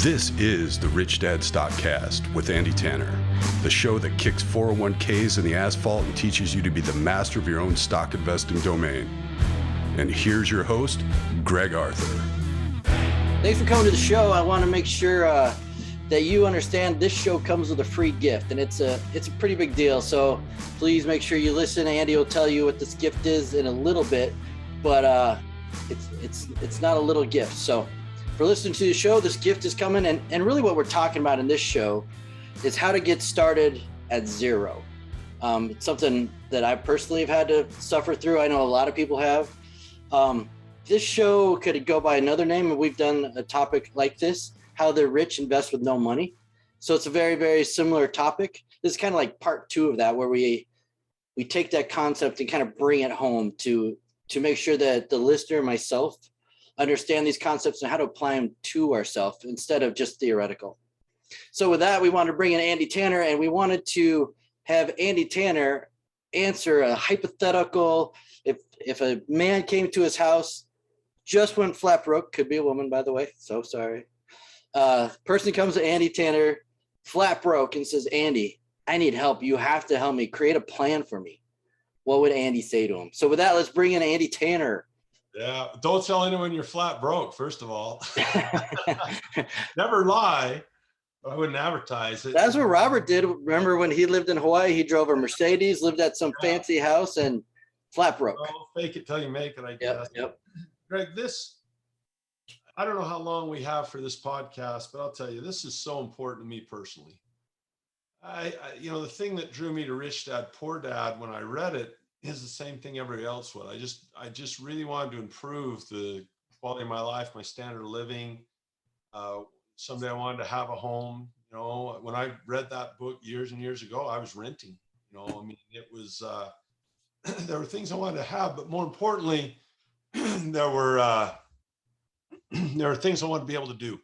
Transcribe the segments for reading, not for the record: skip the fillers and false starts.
This is the Rich Dad StockCast with Andy Tanner, the show that kicks 401ks in the asphalt and teaches you to be the master of your own stock investing domain. And here's your host, Greg Arthur. Thanks for coming to the show. I want to make sure that you understand this show comes with a free gift, and it's a pretty big deal. So please make sure you listen. Andy will tell you what this gift is in a little bit, but it's not a little gift. So for listening to the show, this gift is coming, and really what we're talking about in this show is how to get started at zero. It's something that I personally have had to suffer through. I know a lot of people have. This show could go by another name, and we've done a topic like this, how the rich invest with no money. So it's a very, very similar topic. This is kind of like part two of that, where we take that concept and kind of bring it home to make sure that the listener, myself, understand these concepts and how to apply them to ourselves instead of just theoretical. So with that, we wanted to bring in Andy Tanner, and we wanted to have Andy Tanner answer a hypothetical. If a man came to his house, just went flat broke, could be a woman, by the way, so sorry. Person comes to Andy Tanner, flat broke, and says, Andy, I need help. You have to help me create a plan for me. What would Andy say to him? So with that, let's bring in Andy Tanner. Yeah, don't tell anyone you're flat broke, first of all. Never lie. I wouldn't advertise it. That's what Robert did. Remember when he lived in Hawaii, he drove a Mercedes, lived at some fancy house, and flat broke. Well, fake it till you make it, I guess. Yep. Greg, I don't know how long we have for this podcast, but I'll tell you, this is so important to me personally. The thing that drew me to Rich Dad, Poor Dad, when I read it, is the same thing everybody else would. I just really wanted to improve the quality of my life, my standard of living. Someday I wanted to have a home. You know, when I read that book years and years ago, I was renting. It was there were things I wanted to have, but more importantly, there were things I wanted to be able to do,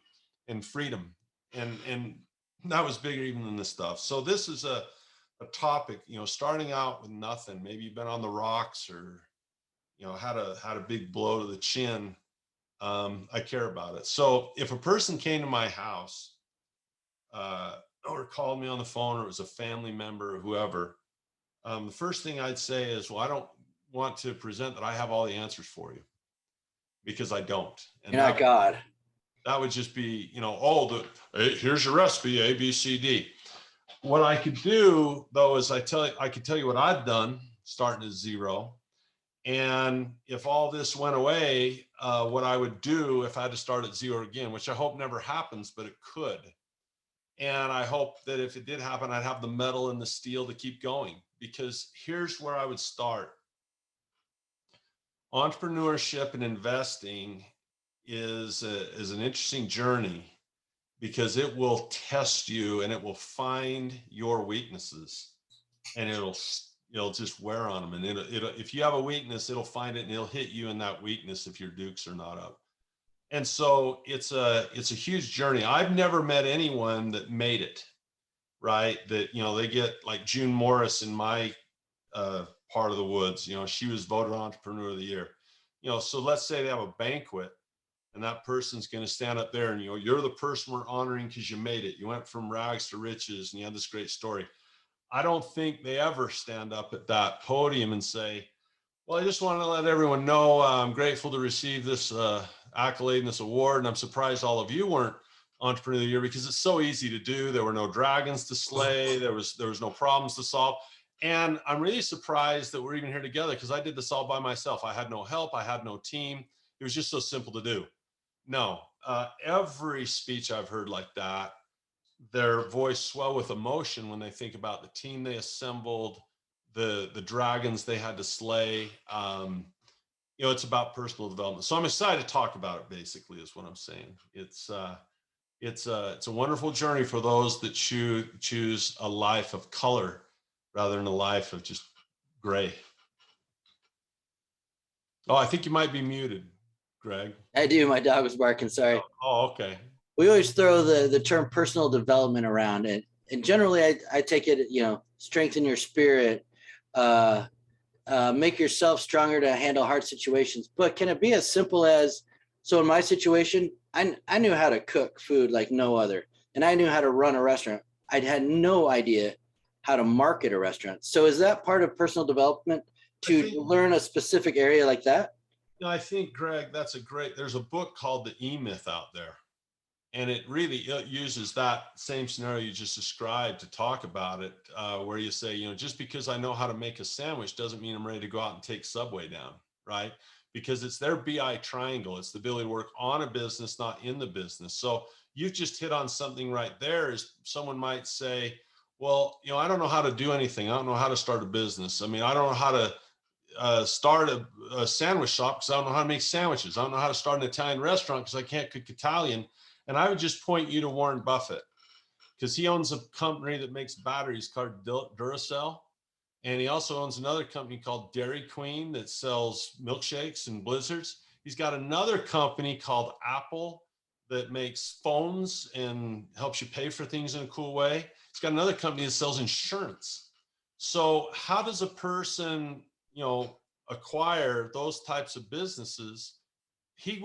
and freedom, and that was bigger even than this stuff. So this is a topic, starting out with nothing. Maybe you've been on the rocks, or had a big blow to the chin. I care about it. So if a person came to my house or called me on the phone, or it was a family member or whoever, the first thing I'd say is, well, I don't want to present that I have all the answers for you, because I don't. And you're not God. That would just be, here's your recipe, A, B, C, D. What I could do, though, is I could tell you what I've done starting at zero. And if all this went away, what I would do if I had to start at zero again, which I hope never happens, but it could. And I hope that if it did happen, I'd have the metal and the steel to keep going, because here's where I would start. Entrepreneurship and investing is an interesting journey, because it will test you and it will find your weaknesses, and it'll just wear on them. And it'll if you have a weakness, it'll find it and it'll hit you in that weakness if your dukes are not up. And so it's a huge journey. I've never met anyone that made it, right? That, they get like June Morris in my part of the woods, she was voted Entrepreneur of the Year. So let's say they have a banquet, and that person's going to stand up there and, you're the person we're honoring because you made it. You went from rags to riches and you had this great story. I don't think they ever stand up at that podium and say, well, I just want to let everyone know I'm grateful to receive this accolade and this award. And I'm surprised all of you weren't Entrepreneur of the Year, because it's so easy to do. There were no dragons to slay. There was no problems to solve. And I'm really surprised that we're even here together, because I did this all by myself. I had no help. I had no team. It was just so simple to do. No, every speech I've heard like that, their voice swell with emotion when they think about the team they assembled, the dragons they had to slay. It's about personal development. So I'm excited to talk about it, basically, is what I'm saying. It's a wonderful journey for those that choose a life of color rather than a life of just gray. Oh, I think you might be muted, Greg. I do. My dog was barking. Sorry. Oh, okay. We always throw the term personal development around it. And generally, I take it, strengthen your spirit, make yourself stronger to handle hard situations. But can it be as simple as, so in my situation, I knew how to cook food like no other, and I knew how to run a restaurant. I had no idea how to market a restaurant. So is that part of personal development I to think, learn a specific area like that? I think, Greg, there's a book called The E-Myth out there. And it really uses that same scenario you just described to talk about it, where you say, just because I know how to make a sandwich doesn't mean I'm ready to go out and take Subway down, right? Because it's their BI triangle. It's the ability to work on a business, not in the business. So you've just hit on something right there. Is someone might say, well, I don't know how to do anything. I don't know how to start a business. I mean, I don't know how to start a sandwich shop because I don't know how to make sandwiches. I don't know how to start an Italian restaurant because I can't cook Italian. And I would just point you to Warren Buffett, because he owns a company that makes batteries called Duracell. And he also owns another company called Dairy Queen that sells milkshakes and blizzards. He's got another company called Apple that makes phones and helps you pay for things in a cool way. He's got another company that sells insurance. So how does a person, acquire those types of businesses? I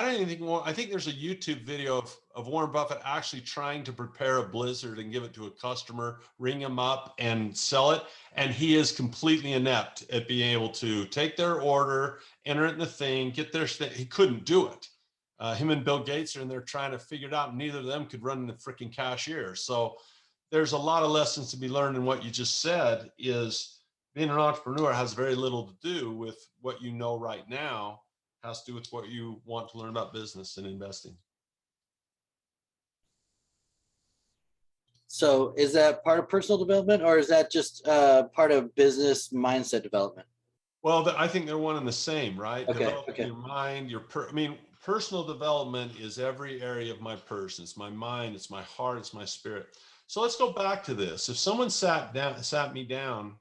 don't even think, I think there's a YouTube video of Warren Buffett actually trying to prepare a blizzard and give it to a customer, ring him up and sell it. And he is completely inept at being able to take their order, enter it in the thing, get their, he couldn't do it. Him and Bill Gates are in there trying to figure it out, and neither of them could run the freaking cashier. So there's a lot of lessons to be learned in what you just said. Is being an entrepreneur has very little to do with what you know right now. Has to do with what you want to learn about business and investing. So is that part of personal development, or is that just part of business mindset development? Well, I think they're one and the same, right? Okay. Developing your mind, personal development is every area of my person. It's my mind, it's my heart, it's my spirit. So let's go back to this. If someone sat me down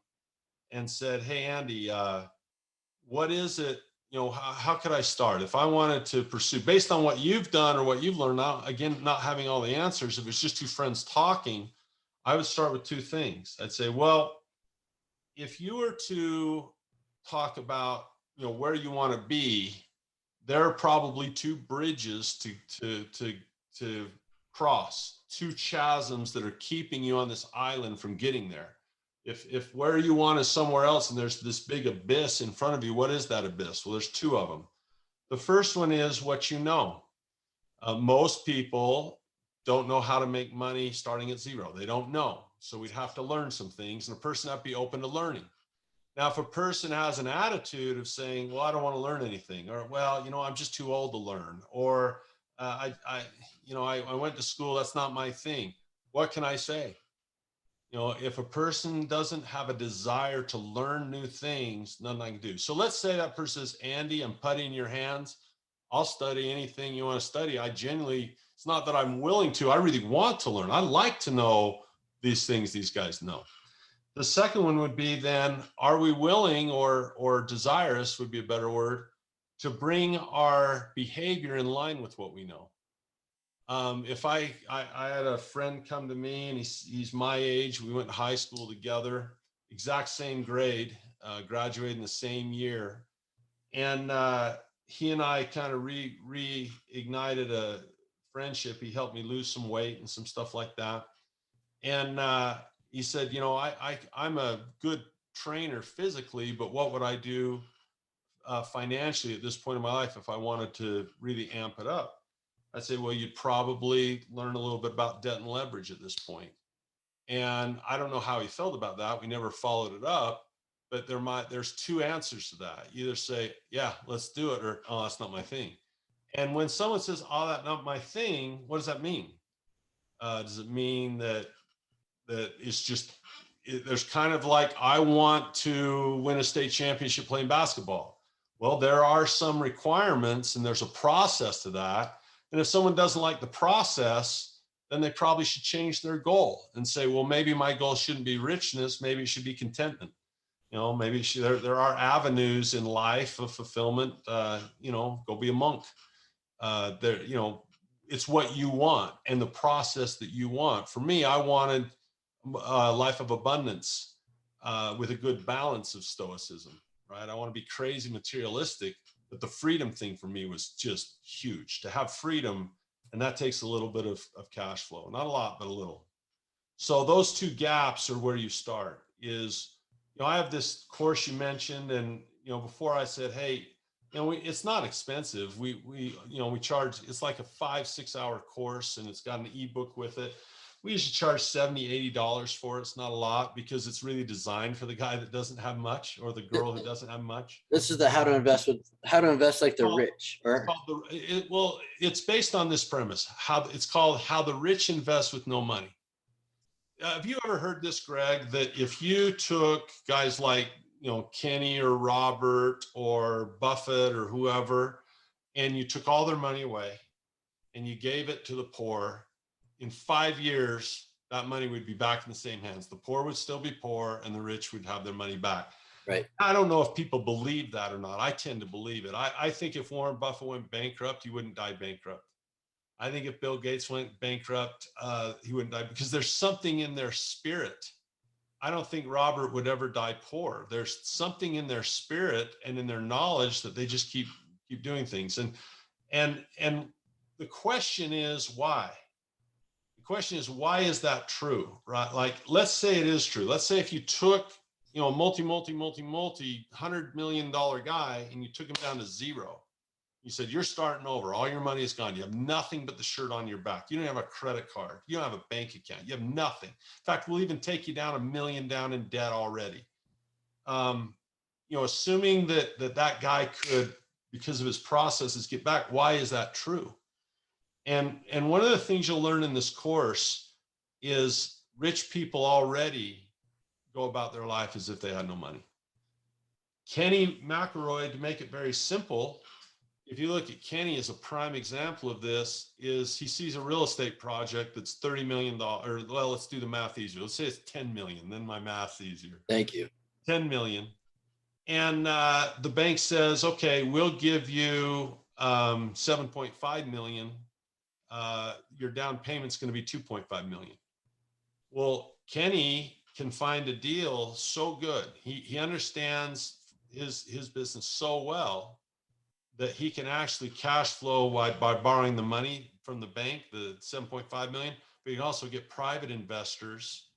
and said, hey, Andy, what is it, how could I start? If I wanted to pursue, based on what you've done or what you've learned now, again, not having all the answers, if it's just two friends talking, I would start with two things. I'd say, well, if you were to talk about, where you want to be, there are probably two bridges to cross, two chasms that are keeping you on this island from getting there. If where you want is somewhere else and there's this big abyss in front of you, what is that abyss? Well, there's two of them. The first one is what you know. Most people don't know how to make money starting at zero. They don't know. So we'd have to learn some things, and a person have to be open to learning. Now, if a person has an attitude of saying, well, I don't want to learn anything, or, well, I'm just too old to learn, or I went to school, that's not my thing. What can I say? If a person doesn't have a desire to learn new things, nothing I can do. So let's say that person says, Andy, I'm putty in your hands. I'll study anything you want to study. It's not that I'm willing to, I really want to learn. I like to know these things these guys know. The second one would be then, are we willing or desirous would be a better word, to bring our behavior in line with what we know? If I had a friend come to me, and he's my age, we went to high school together, exact same grade, graduated in the same year. And he and I kind of reignited a friendship. He helped me lose some weight and some stuff like that. And he said, I'm a good trainer physically, but what would I do financially at this point in my life if I wanted to really amp it up? I'd say, well, you'd probably learn a little bit about debt and leverage at this point. And I don't know how he felt about that. We never followed it up, but there's two answers to that. You either say, yeah, let's do it, or, oh, that's not my thing. And when someone says, oh, that's not my thing, what does that mean? Does it mean that it's just, there's kind of like, I want to win a state championship playing basketball? Well, there are some requirements and there's a process to that. And if someone doesn't like the process, then they probably should change their goal and say, well, maybe my goal shouldn't be richness. Maybe it should be contentment. Maybe there are avenues in life of fulfillment. Go be a monk. It's what you want and the process that you want. For me, I wanted a life of abundance with a good balance of stoicism, right? I want to be crazy materialistic, But the freedom thing for me was just huge, to have freedom. And that takes a little bit of cash flow, not a lot, but a little. So those two gaps are where you start. Is, I have this course you mentioned, and, before I said, hey, it's not expensive. We charge, it's like a 5-6 hour course, and it's got an ebook with it. We usually charge $70-$80 for it. It's not a lot, because it's really designed for the guy that doesn't have much, or the girl who doesn't have much. This is the how to invest like the rich. Or it's based on this premise. It's called How the Rich Invest with No Money. Have you ever heard this, Greg, that if you took guys like, Kenny or Robert or Buffett or whoever, and you took all their money away and you gave it to the poor, in 5 years, that money would be back in the same hands. The poor would still be poor and the rich would have their money back. Right. I don't know if people believe that or not. I tend to believe it. I think if Warren Buffett went bankrupt, he wouldn't die bankrupt. I think if Bill Gates went bankrupt, he wouldn't die, because there's something in their spirit. I don't think Robert would ever die poor. There's something in their spirit and in their knowledge that they just keep doing things. And the question is why? The question is, why is that true, right? Like, let's say it is true. Let's say if you took, a multi $100 million guy, and you took him down to zero. You said, you're starting over. All your money is gone. You have nothing but the shirt on your back. You don't have a credit card. You don't have a bank account. You have nothing. In fact, we'll even take you down $1 million down in debt already. Assuming that guy could, because of his processes, get back. Why is that true? And one of the things you'll learn in this course is rich people already go about their life as if they had no money. Kenny McElroy, to make it very simple, if you look at Kenny as a prime example of this, is he sees a real estate project that's $30 million. Or, well, let's do the math easier. Let's say it's 10 million. Then my math's easier. Thank you. 10 million. And the bank says, okay, we'll give you 7.5 million. Your down payment's going to be 2.5 million. Well, Kenny can find a deal so good. He understands his business so well that he can actually cash flow by borrowing the money from the bank, the 7.5 million, but he can also get private investors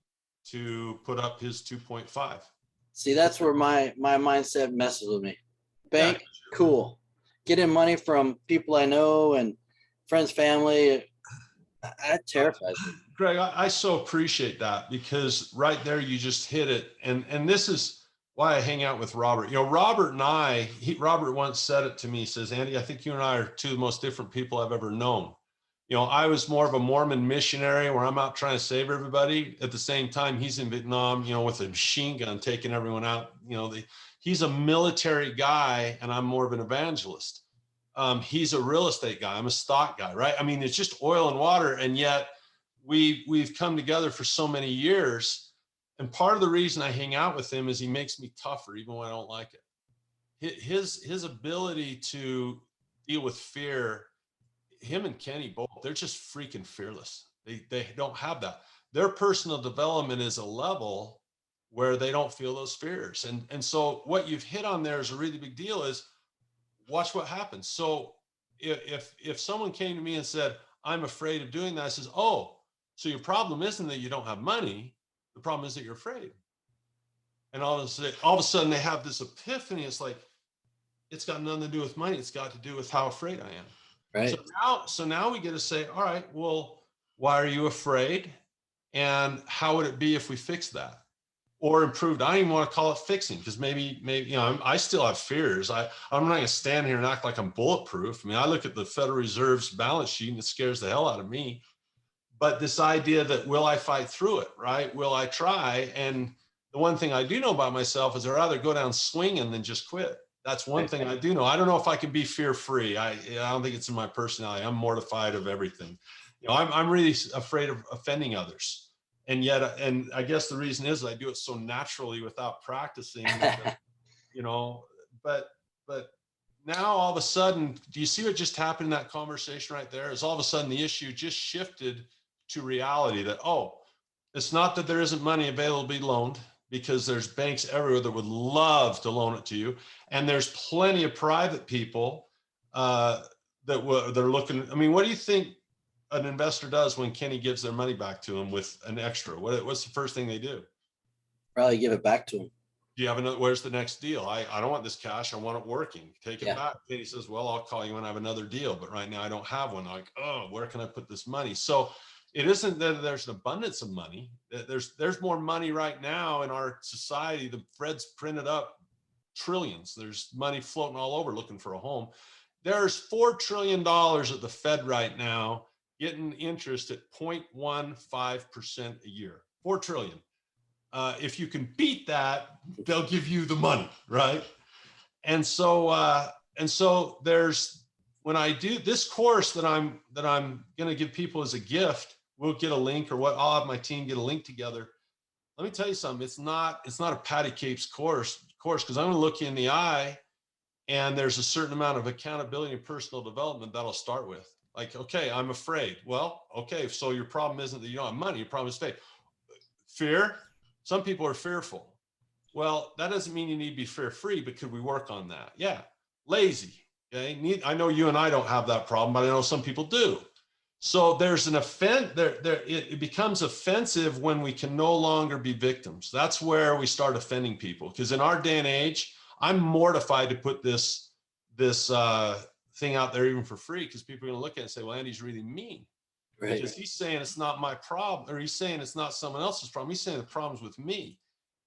to put up his 2.5. See, that's where my mindset messes with me. Bank, cool. Getting money from people I know and friends, family, that terrifies me. Greg, I so appreciate that, because right there you just hit it. And this is why I hang out with Robert. Robert and Robert once said it to me. He says, Andy, I think you and I are two of the most different people I've ever known. I was more of a Mormon missionary where I'm out trying to save everybody. At the same time, he's in Vietnam, with a machine gun, taking everyone out. He's a military guy, and I'm more of an evangelist. He's a real estate guy. I'm a stock guy, right? I mean, it's just oil and water. And yet we've come together for so many years. And part of the reason I hang out with him is he makes me tougher, even when I don't like it. His ability to deal with fear, him and Kenny both, they're just freaking fearless. They don't have that. Their personal development is a level where they don't feel those fears. And so what you've hit on there is a really big deal, is watch what happens. So if someone came to me and said, I'm afraid of doing that, I says, oh, so your problem isn't that you don't have money. The problem is that you're afraid. And all of a sudden they have this epiphany. It's like, it's got nothing to do with money. It's got to do with how afraid I am. Right. So now we get to say, all right, well, why are you afraid? And how would it be if we fixed that or improved? I don't even want to call it fixing, because maybe, I still have fears. I'm not going to stand here and act like I'm bulletproof. I mean, I look at the Federal Reserve's balance sheet and it scares the hell out of me. But this idea that, will I fight through it, right? Will I try? And the one thing I do know about myself is I'd rather go down swinging than just quit. That's one thing I do know. I don't know if I can be fear-free. I don't think it's in my personality. I'm mortified of everything. I'm really afraid of offending others. And yet, and I guess the reason is I do it so naturally without practicing, but now all of a sudden, do you see what just happened in that conversation right there? Is all of a sudden the issue just shifted to reality that, oh, it's not that there isn't money available to be loaned. because there's banks everywhere that would love to loan it to you. And there's plenty of private people they're looking. I mean, what do you think an investor does when Kenny gives their money back to him with an extra? What's the first thing they do? Probably give it back to him. Do you have another? Where's the next deal? I don't want this cash. I want it working. Take it back. Kenny says, well, I'll call you when I have another deal, but right now I don't have one. Like, oh, where can I put this money? So it isn't that there's an abundance of money. There's more money right now in our society. The Fed's printed up trillions. There's money floating all over looking for a home. There's $4 trillion at the Fed right now getting interest at 0.15% a year. 4 trillion. If you can beat that, they'll give you the money, right? And so there's, when I do this course that I'm going to give people as a gift, we'll get a link, or I'll have my team get a link together. Let me tell you something. It's not a patty cakes course, because I'm going to look you in the eye, and there's a certain amount of accountability and personal development that'll start with. Like, okay, I'm afraid. Well, okay, so your problem isn't that you don't have money. Your problem is faith. Fear. Some people are fearful. Well, that doesn't mean you need to be fear-free, but could we work on that? Yeah. Lazy. Okay. I know you and I don't have that problem, but I know some people do. So there's an offense there. It becomes offensive when we can no longer be victims. That's where we start offending people. Because in our day and age, I'm mortified to put this thing out there even for free, because people are going to look at it and say, well, Andy's really mean. Right. Because he's saying it's not my problem, or he's saying it's not someone else's problem. He's saying the problem's with me.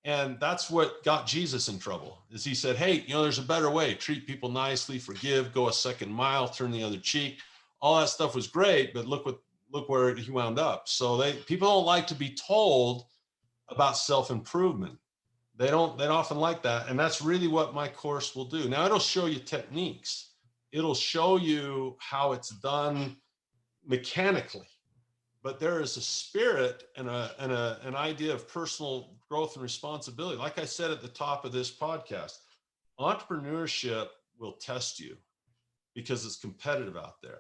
And that's what got Jesus in trouble, is he said, hey, there's a better way. Treat people nicely, forgive, go a second mile, turn the other cheek. All that stuff was great, but look where he wound up. So people don't like to be told about self-improvement. They often like that. And that's really what my course will do. Now, it'll show you techniques. It'll show you how it's done mechanically, but there is a spirit and an idea of personal growth and responsibility. Like I said at the top of this podcast, entrepreneurship will test you because it's competitive out there.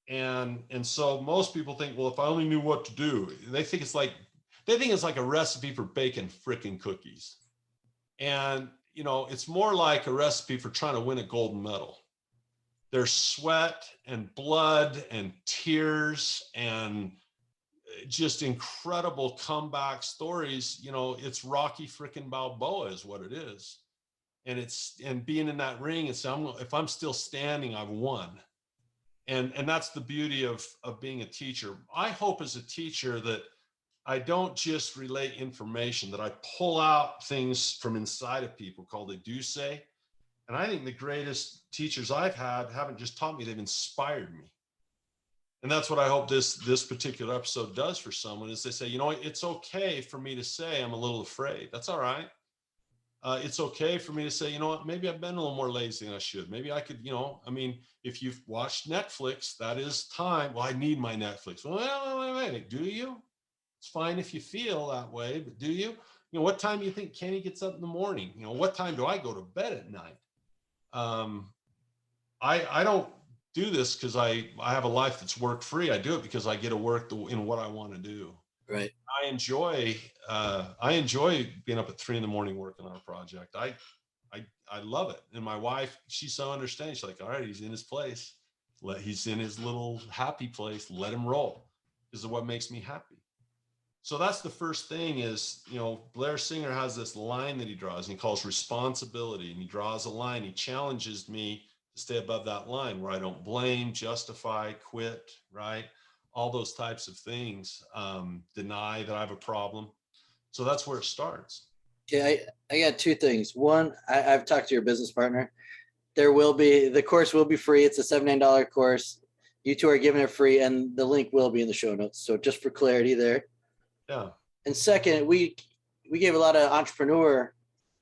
And so most people think, well, if I only knew what to do, they think it's like a recipe for baking frickin' cookies. And, it's more like a recipe for trying to win a gold medal. There's sweat and blood and tears and just incredible comeback stories. It's Rocky frickin' Balboa is what it is. And being in that ring and saying, if I'm still standing, I've won. And that's the beauty of being a teacher. I hope as a teacher that I don't just relay information, that I pull out things from inside of people called a do-say. And I think the greatest teachers I've had haven't just taught me, they've inspired me. And that's what I hope this particular episode does for someone, is they say, it's okay for me to say I'm a little afraid. That's all right. It's okay for me to say, maybe I've been a little more lazy than I should. Maybe I could, if you've watched Netflix, that is time. Well, I need my Netflix. Well, wait, do you? It's fine if you feel that way, but do you? What time do you think Kenny gets up in the morning? What time do I go to bed at night? I don't do this because I have a life that's work free. I do it because I get to work in what I want to do. Right. I enjoy being up at 3 a.m. working on a project. I love it. And my wife, she's so understanding. She's like, all right, he's in his place. He's in his little happy place. Let him roll. This is what makes me happy. So that's the first thing is, Blair Singer has this line that he draws, and he calls responsibility, and he draws a line. He challenges me to stay above that line where I don't blame, justify, quit, right? All those types of things, deny that I have a problem. So that's where it starts. Okay, I got two things. One, I've talked to your business partner. The course will be free. It's a $79 course. You two are giving it free, and the link will be in the show notes. So just for clarity there. Yeah. And second, we gave a lot of entrepreneur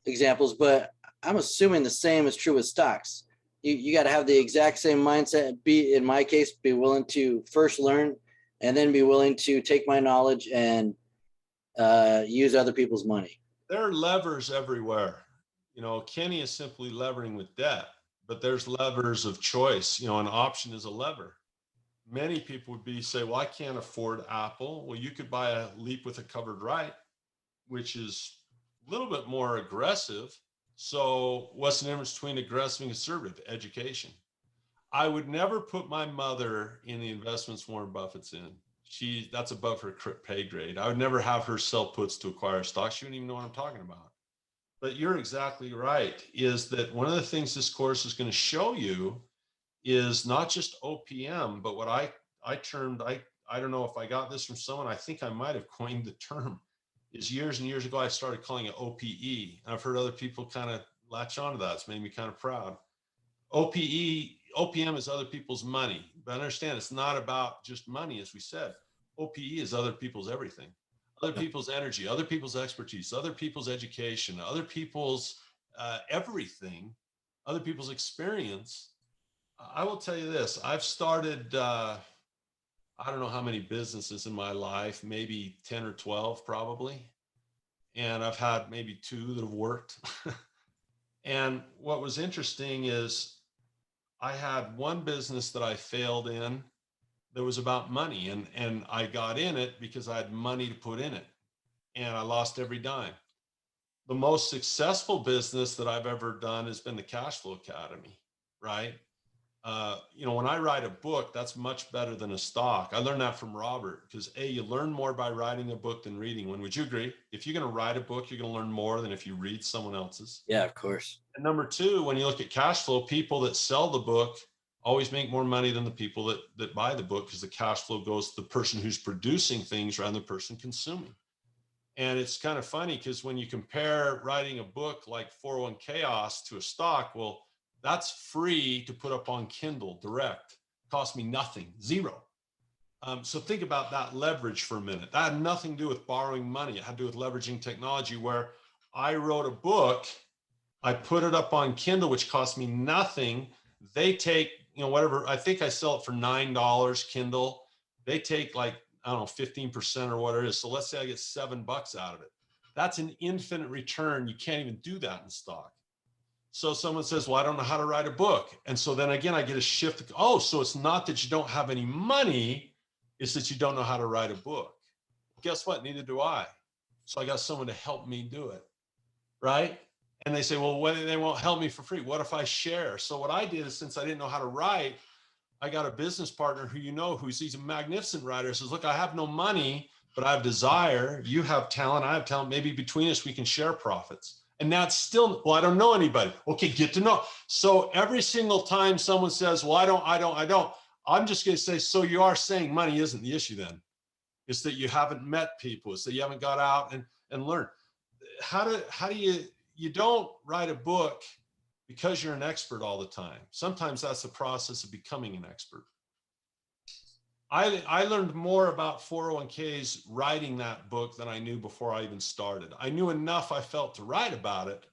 examples, but I'm assuming the same is true with stocks. You got to have the exact same mindset. In my case, be willing to first learn, and then be willing to take my knowledge and use other people's money. There are levers everywhere. Kenny is simply levering with debt, but there's levers of choice. An option is a lever. Many people would say, well, I can't afford Apple. Well, you could buy a Leap with a covered right, which is little bit more aggressive. So what's the difference between aggressive and conservative? Education. I would never put my mother in the investments Warren Buffett's in. That's above her pay grade. I would never have her sell puts to acquire stocks. She wouldn't even know what I'm talking about. But you're exactly right, is that one of the things this course is going to show you is not just OPM, but what I termed, I don't know if I got this from someone, I think I might have coined the term, is years and years ago, I started calling it OPE. And I've heard other people kind of latch onto that. It's made me kind of proud. OPM is other people's money, but understand it's not about just money, as we said. OPE is other people's everything, other people's energy, other people's expertise, other people's education, other people's everything, other people's experience. I will tell you this, I've started, I don't know how many businesses in my life, maybe 10 or 12 probably. And I've had maybe 2 that have worked. And what was interesting is I had one business that I failed in that was about money, and I got in it because I had money to put in it, and I lost every dime. The most successful business that I've ever done has been the Cash Flow Academy, right? When I write a book, that's much better than a stock. I learned that from Robert, because you learn more by writing a book than reading one. Would you agree? If you're going to write a book, you're going to learn more than if you read someone else's. Yeah, of course. And number 2, when you look at cash flow, people that sell the book always make more money than the people that buy the book, because the cash flow goes to the person who's producing things rather than the person consuming. And it's kind of funny, because when you compare writing a book like 401 Chaos to a stock, well, that's free to put up on Kindle direct. Cost me nothing, zero. So think about that leverage for a minute. That had nothing to do with borrowing money. It had to do with leveraging technology, where I wrote a book, I put it up on Kindle, which cost me nothing. They take, whatever, I think I sell it for $9 Kindle. They take like, I don't know, 15% or what it is. So let's say I get $7 out of it. That's an infinite return. You can't even do that in stock. So someone says, well, I don't know how to write a book. And so then again, I get a shift. Oh, so it's not that you don't have any money, it's that you don't know how to write a book. Guess what? Neither do I. So I got someone to help me do it, right? And they say, well, they won't help me for free. What if I share? So what I did is, since I didn't know how to write, I got a business partner he's a magnificent writer. Says, look, I have no money, but I have desire. You have talent. I have talent. Maybe between us, we can share profits. And that's still, well, I don't know anybody. Okay, get to know. So every single time someone says, well, I don't, I'm just going to say, so you are saying money isn't the issue then. It's that you haven't met people. It's that you haven't got out and learned. How do you don't write a book because you're an expert all the time. Sometimes that's the process of becoming an expert. I learned more about 401ks writing that book than I knew before I even started. I knew enough, I felt, to write about it,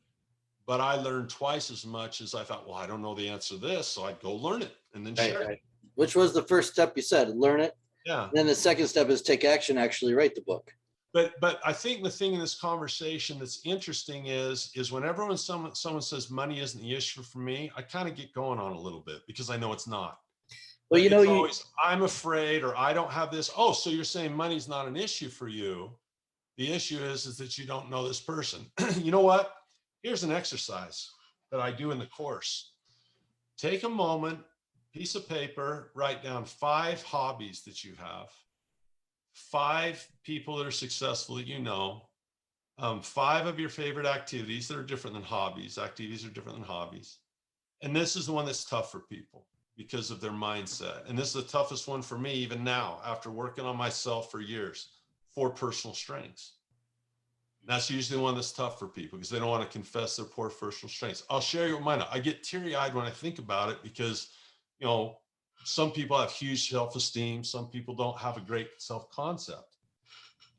but I learned twice as much as I thought, well, I don't know the answer to this, so I'd go learn it and then share it. Which was the first step you said, learn it. Yeah. And then the second step is take action, actually write the book. But I think the thing in this conversation that's interesting is whenever someone says money isn't the issue for me, I kind of get going on a little bit because I know it's not. Well, you know, always, I'm afraid, or I don't have this. Oh, so you're saying money's not an issue for you. The issue is that you don't know this person. You know what? Here's an exercise that I do in the course. Take a moment, piece of paper, write down 5 hobbies that you have, 5 people that are successful that you know, 5 of your favorite activities that are different than hobbies. Activities are different than hobbies. And this is the one that's tough for people because of their mindset. And this is the toughest one for me even now, after working on myself for years, 4 personal strengths. That's usually the one that's tough for people because they don't want to confess their poor personal strengths. I'll share you with mine. I get teary-eyed when I think about it because, you know, some people have huge self-esteem. Some people don't have a great self-concept.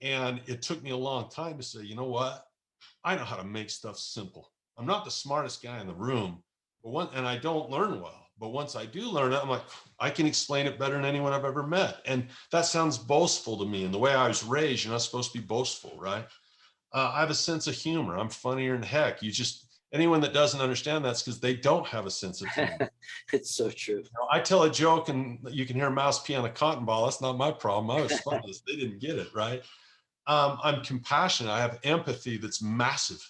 And it took me a long time to say, you know what? I know how to make stuff simple. I'm not the smartest guy in the room, and I don't learn well. But once I do learn it, I'm like, I can explain it better than anyone I've ever met. And that sounds boastful to me. And the way I was raised, you're not supposed to be boastful, right? I have a sense of humor. I'm funnier than heck. Anyone that doesn't understand that's because they don't have a sense of humor. It's so true. You know, I tell a joke and you can hear a mouse pee on a cotton ball. That's not my problem. I was funny. They didn't get it, right? I'm compassionate. I have empathy that's massive.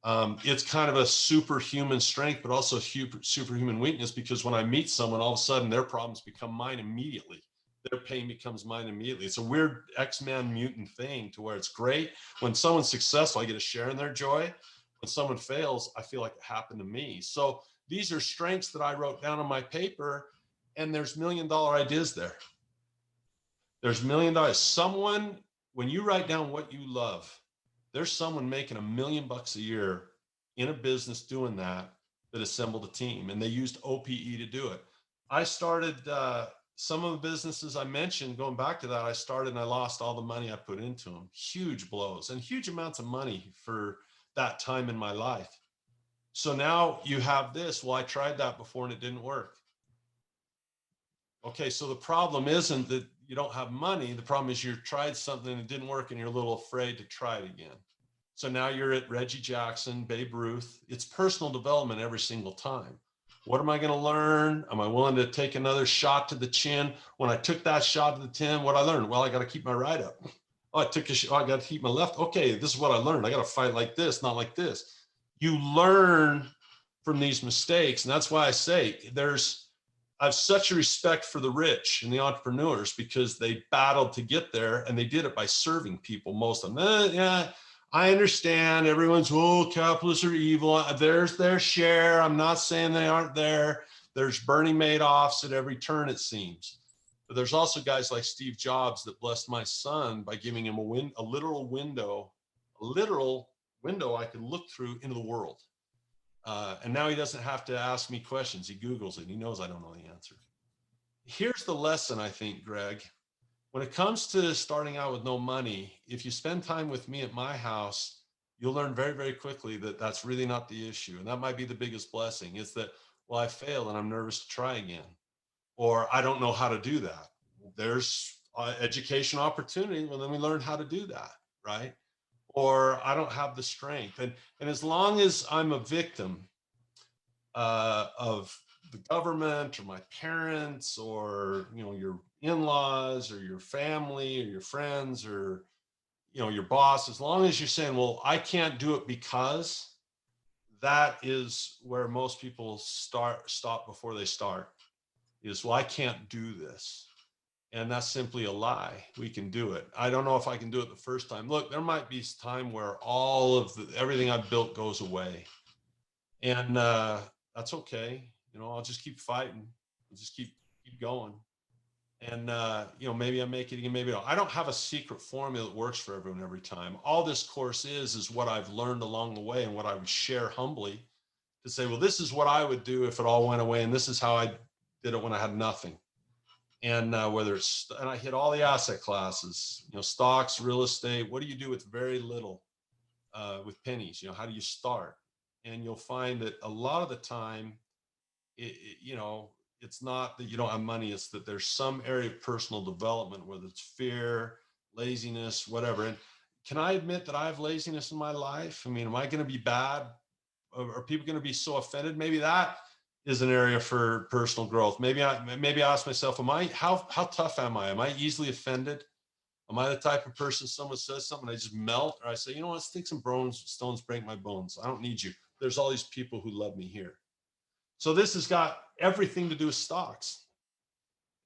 It's kind of a superhuman strength, but also superhuman weakness, because when I meet someone, all of a sudden their problems become mine immediately. Their pain becomes mine immediately. It's a weird X-Men mutant thing to where it's great. When someone's successful, I get a share in their joy. When someone fails, I feel like it happened to me. So these are strengths that I wrote down on my paper, and there's $1 million ideas there. There's $1 million. Someone, when you write down what you love, there's someone making $1 million a year in a business doing that assembled a team, and they used OPE to do it. I started some of the businesses I mentioned, going back to that, I started and I lost all the money I put into them. Huge blows and huge amounts of money for that time in my life. So now you have this. Well, I tried that before and it didn't work. Okay, so the problem isn't that you don't have money. The problem is you tried something and it didn't work and you're a little afraid to try it again. So now you're at Reggie Jackson, Babe Ruth. It's personal development every single time. What am I going to learn? Am I willing to take another shot to the chin? When I took that shot to the chin, what I learned? Well, I got to keep my right up. Oh, I took a shot. Oh, I got to keep my left. Okay, this is what I learned. I got to fight like this, not like this. You learn from these mistakes. And that's why I say I have such a respect for the rich and the entrepreneurs, because they battled to get there, and they did it by serving people. Most of them, yeah, I understand everyone's, capitalists are evil. There's their share. I'm not saying they aren't there. There's Bernie Madoffs at every turn, it seems. But there's also guys like Steve Jobs that blessed my son by giving him a literal window I could look through into the world. And now he doesn't have to ask me questions. He Googles it. He knows I don't know the answer. Here's the lesson, I think, Greg. When it comes to starting out with no money, if you spend time with me at my house, you'll learn very, very quickly that that's really not the issue. And that might be the biggest blessing. It's that, well, I failed and I'm nervous to try again. Or I don't know how to do that. There's education opportunity. Well, then we learn how to do that, right? Or I don't have the strength. And as long as I'm a victim of the government or my parents or, your in-laws or your family or your friends or, your boss, as long as you're saying, well, I can't do it because, that is where most people stop before they start, is, well, I can't do this. And that's simply a lie. We can do it. I don't know if I can do it the first time. Look, there might be a time where all of everything I've built goes away. And that's okay. I'll just keep fighting. I'll just keep going. And, maybe I make it again, maybe I don't have a secret formula that works for everyone every time. All this course is what I've learned along the way and what I would share humbly to say, well, this is what I would do if it all went away. And this is how I did it when I had nothing. And and I hit all the asset classes, stocks, real estate. What do you do with very little, with pennies? How do you start? And you'll find that a lot of the time, it's not that you don't have money. It's that there's some area of personal development, whether it's fear, laziness, whatever. And can I admit that I have laziness in my life? I mean, am I going to be bad? Are people going to be so offended? Maybe that is an area for personal growth. Maybe I ask myself, how tough am I? Am I easily offended? Am I the type of person, someone says something, I just melt? Or I say, let's take some stones, break my bones. I don't need you. There's all these people who love me here. So this has got everything to do with stocks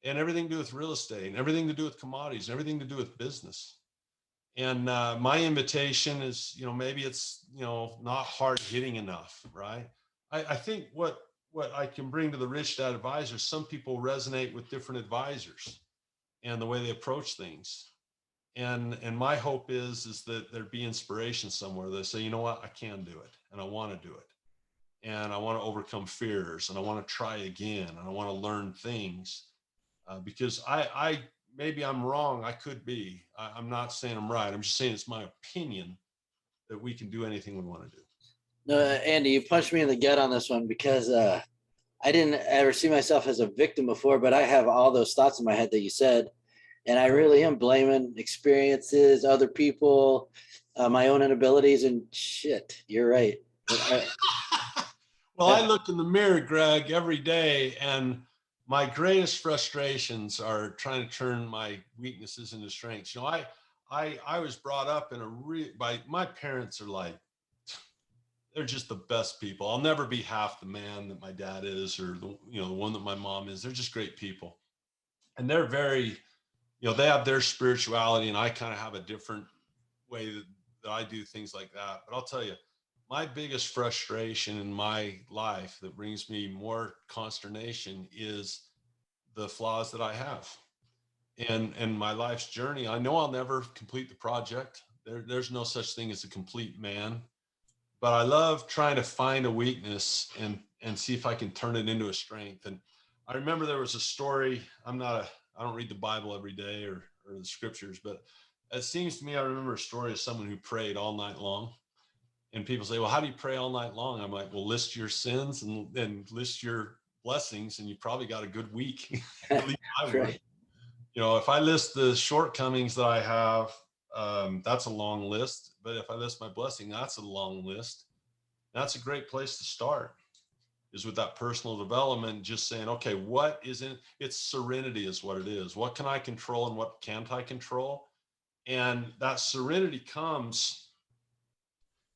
and everything to do with real estate and everything to do with commodities and everything to do with business. And my invitation is, maybe it's, not hard hitting enough, right? I think what I can bring to the Rich Dad Advisors, some people resonate with different advisors and the way they approach things. And my hope is that there'd be inspiration somewhere. They say, you know what, I can do it and I want to do it. And I want to overcome fears and I want to try again. And I want to learn things because maybe I'm wrong. I could be. I'm not saying I'm right. I'm just saying it's my opinion that we can do anything we want to do. No, Andy, you punched me in the gut on this one because I didn't ever see myself as a victim before, but I have all those thoughts in my head that you said. And I really am blaming experiences, other people, my own inabilities, and shit, you're right. Well, I look in the mirror, Greg, every day, and my greatest frustrations are trying to turn my weaknesses into strengths. I was brought up in by my parents are like, they're just the best people. I'll never be half the man that my dad is, or the one that my mom is. They're just great people. And they're very, they have their spirituality, and I kind of have a different way that I do things like that. But I'll tell you, my biggest frustration in my life that brings me more consternation is the flaws that I have. And my life's journey. I know I'll never complete the project. There's no such thing as a complete man, but I love trying to find a weakness and see if I can turn it into a strength. And I remember there was a story. I don't read the Bible every day or the scriptures, but it seems to me I remember a story of someone who prayed all night long. And people say, well, how do you pray all night long? I'm like, well, list your sins and list your blessings, and you probably got a good week. At least I would. Right. If I list the shortcomings that I have, that's a long list. But if I list my blessing, that's a long list. That's a great place to start, is with that personal development, just saying, okay, what isn't, it's serenity is what it is. What can I control and what can't I control? And that serenity comes,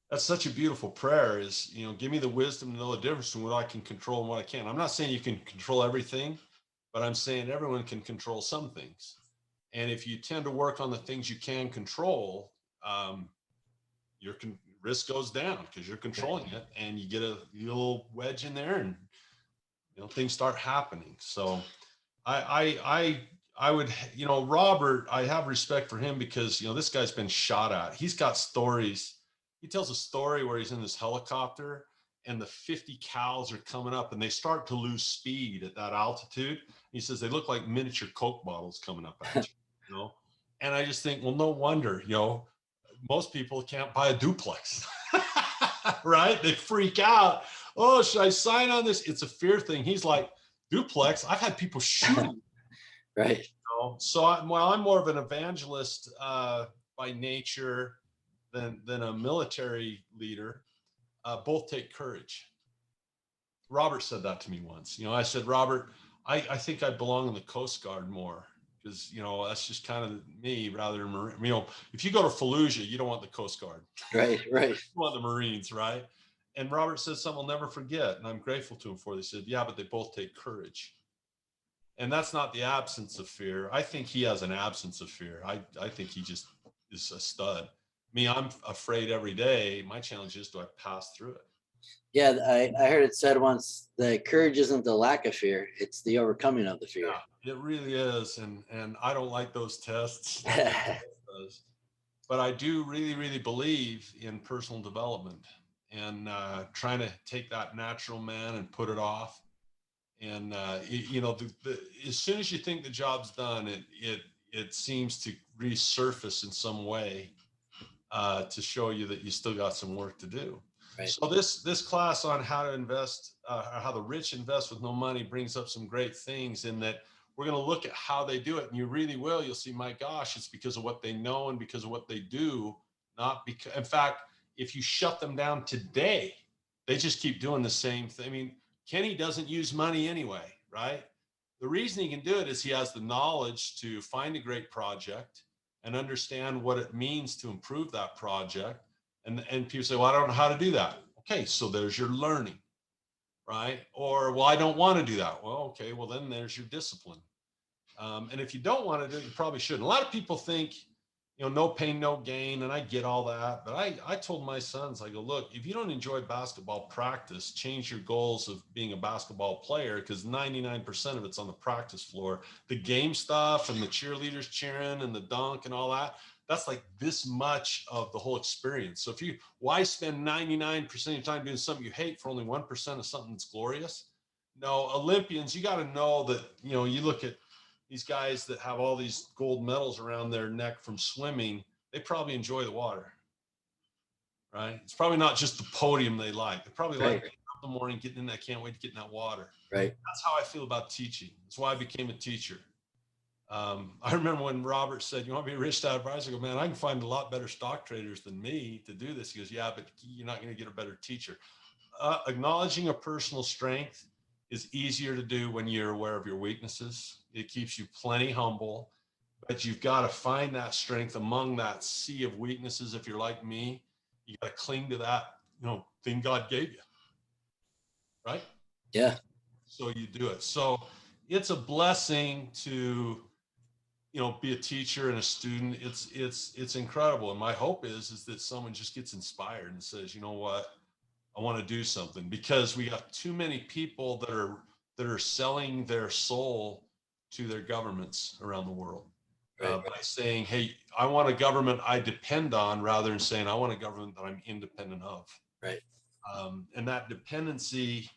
that's such a beautiful prayer, is, give me the wisdom to know the difference between what I can control and what I can't. I'm not saying you can control everything, but I'm saying everyone can control some things. And if you tend to work on the things you can control, your risk goes down because you're controlling it, and you get a little wedge in there, and things start happening. So I would, Robert, I have respect for him because, this guy's been shot at. He's got stories. He tells a story where he's in this helicopter and the 50 cows are coming up and they start to lose speed at that altitude. He says they look like miniature Coke bottles coming up at you, And I just think, well, no wonder, most people can't buy a duplex, right? They freak out. Oh, should I sign on this? It's a fear thing. He's like, duplex? I've had people shooting. Right. So I'm more of an evangelist by nature than a military leader. Both take courage. Robert said that to me once. I said, Robert, I think I belong in the Coast Guard more because, that's just kind of me rather than Marine. If you go to Fallujah, you don't want the Coast Guard. Right. You want the Marines, right? And Robert said something I'll never forget, and I'm grateful to him for it. He said, yeah, but they both take courage. And that's not the absence of fear. I think he has an absence of fear. I think he just is a stud. Me, I'm afraid every day. My challenge is, do I pass through it? Yeah, I heard it said once that courage isn't the lack of fear, it's the overcoming of the fear. Yeah, it really is. And I don't like those tests. But I do really, really believe in personal development and trying to take that natural man and put it off. And as soon as you think the job's done, it seems to resurface in some way to show you that you still got some work to do. Right. So this class on how to invest, how the rich invest with no money, brings up some great things in that we're going to look at how they do it, and you really will. You'll see, my gosh, it's because of what they know and because of what they do, not because. In fact, if you shut them down today, they just keep doing the same thing. I mean, Kenny doesn't use money anyway, right? The reason he can do it is he has the knowledge to find a great project and understand what it means to improve that project. And people say, well, I don't know how to do that. Okay, so there's your learning, right? Or, well, I don't want to do that. Well, okay, well, then there's your discipline. And if you don't want to do it, you probably shouldn't. A lot of people think, no pain, no gain. And I get all that. But I told my sons, I go, look, if you don't enjoy basketball practice, change your goals of being a basketball player, because 99% of it's on the practice floor. The game stuff and the cheerleaders cheering and the dunk and all that, that's like this much of the whole experience. So why spend 99% of your time doing something you hate for only 1% of something that's glorious? No, Olympians, you got to know that, you look at these guys that have all these gold medals around their neck from swimming, they probably enjoy the water, right? It's probably not just the podium they like. They probably like getting up in the morning, getting in that, can't wait to get in that water. Right. That's how I feel about teaching. That's why I became a teacher. I remember when Robert said, you want to be a rich dad advisor? I go, man, I can find a lot better stock traders than me to do this. He goes, yeah, but you're not going to get a better teacher. Acknowledging a personal strength is easier to do when you're aware of your weaknesses. It keeps you plenty humble. but you've got to find that strength among that sea of weaknesses. If you're like me, you got to cling to that, thing God gave you. Right? Yeah. So you do it. So it's a blessing to, be a teacher and a student. It's incredible. And my hope is that someone just gets inspired and says, you know what, I want to do something, because we got too many people that are selling their soul to their governments around the world. By saying, hey, I want a government I depend on, rather than saying I want a government that I'm independent of. Right. And that dependency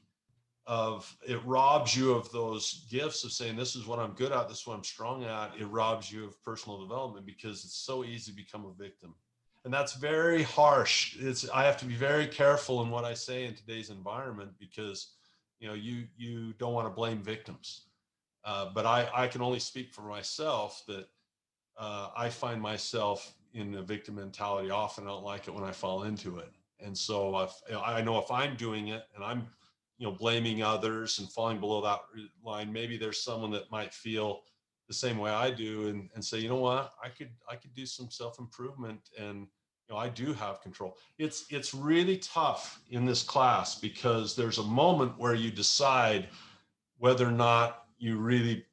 it robs you of those gifts of saying, this is what I'm good at, this is what I'm strong at. It robs you of personal development, because it's so easy to become a victim. And that's very harsh. I have to be very careful in what I say in today's environment, because you don't want to blame victims. But I can only speak for myself that I find myself in a victim mentality often. I don't like it when I fall into it. And so I know if I'm doing it and I'm blaming others and falling below that line, maybe there's someone that might feel the same way I do, and say, you know what, I could do some self-improvement, and I do have control. It's really tough in this class, because there's a moment where you decide whether or not you really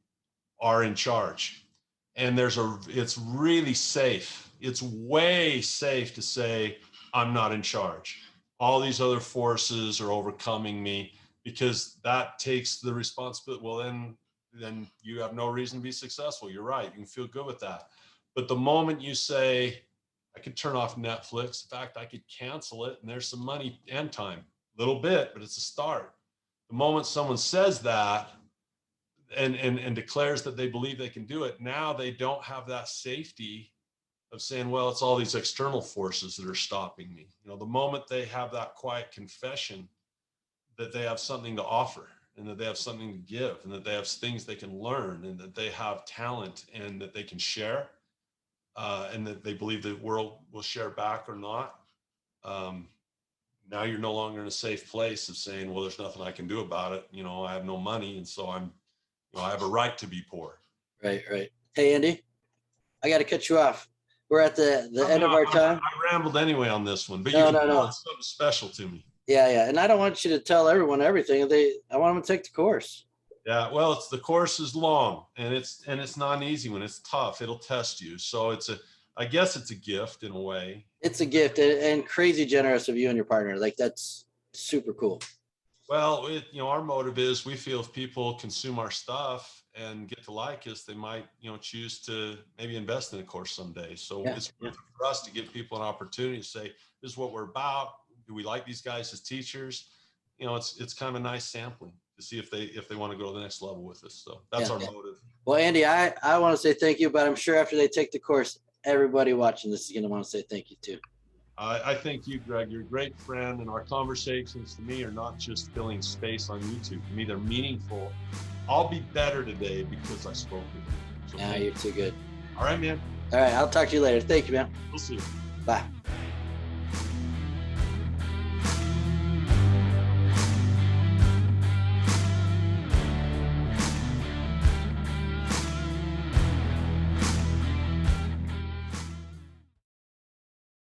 are in charge. And it's really safe. It's way safe to say, I'm not in charge. All these other forces are overcoming me, because that takes the responsibility. Well, then you have no reason to be successful. You're right. You can feel good with that. But the moment you say, I could turn off Netflix, in fact, I could cancel it, and there's some money and time, a little bit, but it's a start. The moment someone says that, and declares that they believe they can do it, now they don't have that safety of saying, well, it's all these external forces that are stopping me. The moment they have that quiet confession that they have something to offer, and that they have something to give, and that they have things they can learn, and that they have talent and that they can share, and that they believe the world will share back or not. Now you're no longer in a safe place of saying, well, there's nothing I can do about it. I have no money, and so I have a right to be poor. Right. Hey, Andy, I got to cut you off. We're at the end of our time. I rambled anyway on this one, but no. It's something special to me. Yeah. And I don't want you to tell everyone everything. I want them to take the course. Yeah, well, the course is long, and it's not an easy one. It's tough. It'll test you. So I guess it's a gift in a way. It's a gift, and crazy generous of you and your partner. Like, that's super cool. Well, our motive is, we feel if people consume our stuff and get to like us, they might, choose to maybe invest in a course someday. So it's for us to give people an opportunity to say, this is what we're about. Do we like these guys as teachers? It's kind of a nice sampling to see if they want to go to the next level with us. So that's our motive. Well, Andy, I want to say thank you, but I'm sure after they take the course, everybody watching this is going to want to say thank you too. I thank you, Greg. You're a great friend, and our conversations to me are not just filling space on YouTube. To me, they're meaningful. I'll be better today because I spoke with you. So you're too good. All right, man. All right, I'll talk to you later. Thank you, man. We'll see you. Bye.